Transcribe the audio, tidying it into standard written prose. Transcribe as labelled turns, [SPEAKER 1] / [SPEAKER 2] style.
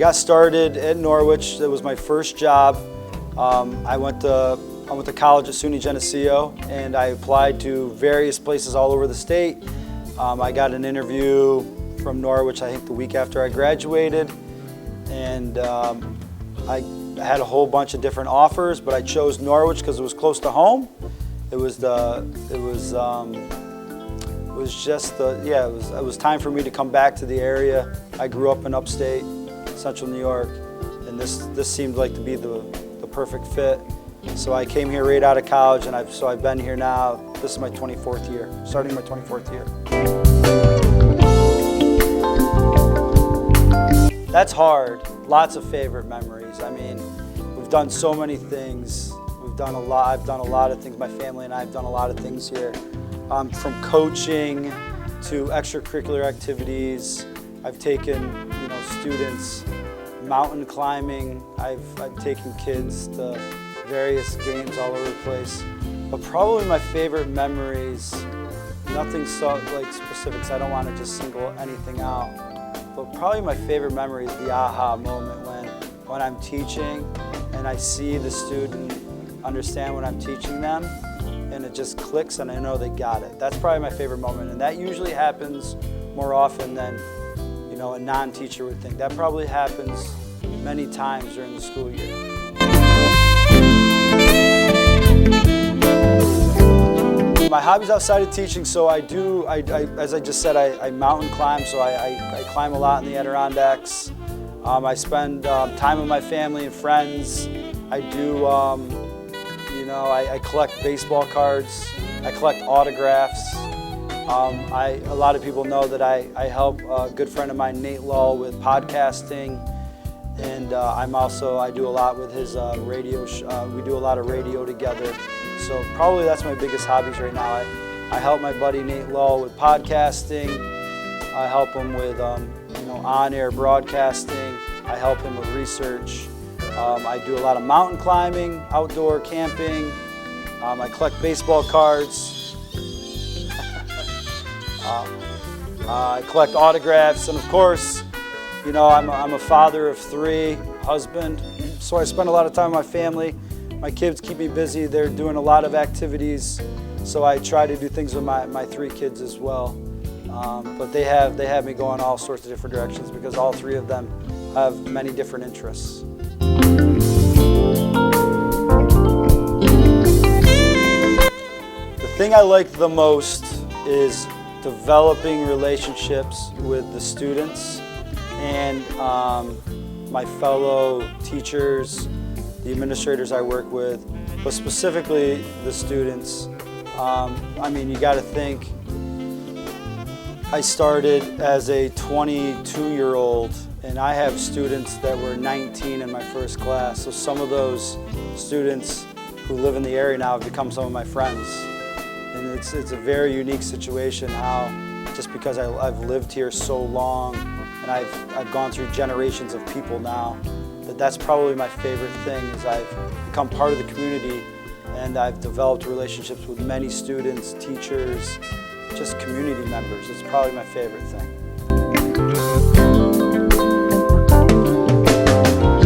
[SPEAKER 1] got started at Norwich. That was my first job. I went to college at SUNY Geneseo, and I applied to various places all over the state. I got an interview from Norwich, I think the week after I graduated, and I had a whole bunch of different offers, but I chose Norwich because it was close to home. It was time for me to come back to the area. I grew up in upstate, central New York, and this seemed like to be the perfect fit. So I came here right out of college, and I've been here now. This is my 24th year, starting my 24th year. That's hard. Lots of favorite memories. I mean, we've done so many things. I've done a lot of things. My family and I have done a lot of things here. From coaching to extracurricular activities. I've taken, students mountain climbing. I've taken kids to various games all over the place. But probably my favorite memories, nothing so like specifics. I don't want to just single anything out. But probably my favorite memory is the aha moment when I'm teaching and I see the student understand what I'm teaching them, and it just clicks and I know they got it. That's probably my favorite moment, and that usually happens more often than a non-teacher would think. That probably happens many times during the school year. My hobbies outside of teaching, so as I just said, I mountain climb, so I climb a lot in the Adirondacks. I spend time with my family and friends. I do, I collect baseball cards. I collect autographs. A lot of people know that I help a good friend of mine, Nate Lull, with podcasting. And I do a lot with his radio. We do a lot of radio together. So probably that's my biggest hobbies right now. I help my buddy Nate Lull with podcasting. I help him with on-air broadcasting. I help him with research. I do a lot of mountain climbing, outdoor camping. I collect baseball cards. I collect autographs, and of course, I'm a father of 3, husband, so I spend a lot of time with my family. My kids keep me busy. They're doing a lot of activities, so I try to do things with my 3 kids as well. But they have me going all sorts of different directions because all 3 of them have many different interests. The thing I like the most is developing relationships with the students and my fellow teachers, the administrators I work with, but specifically the students. You got to think, I started as a 22-year-old, and I have students that were 19 in my first class. So some of those students who live in the area now have become some of my friends. And it's a very unique situation how, just because I've lived here so long and I've gone through generations of people now, that's probably my favorite thing is I've become part of the community and I've developed relationships with many students, teachers, just community members. It's probably my favorite thing.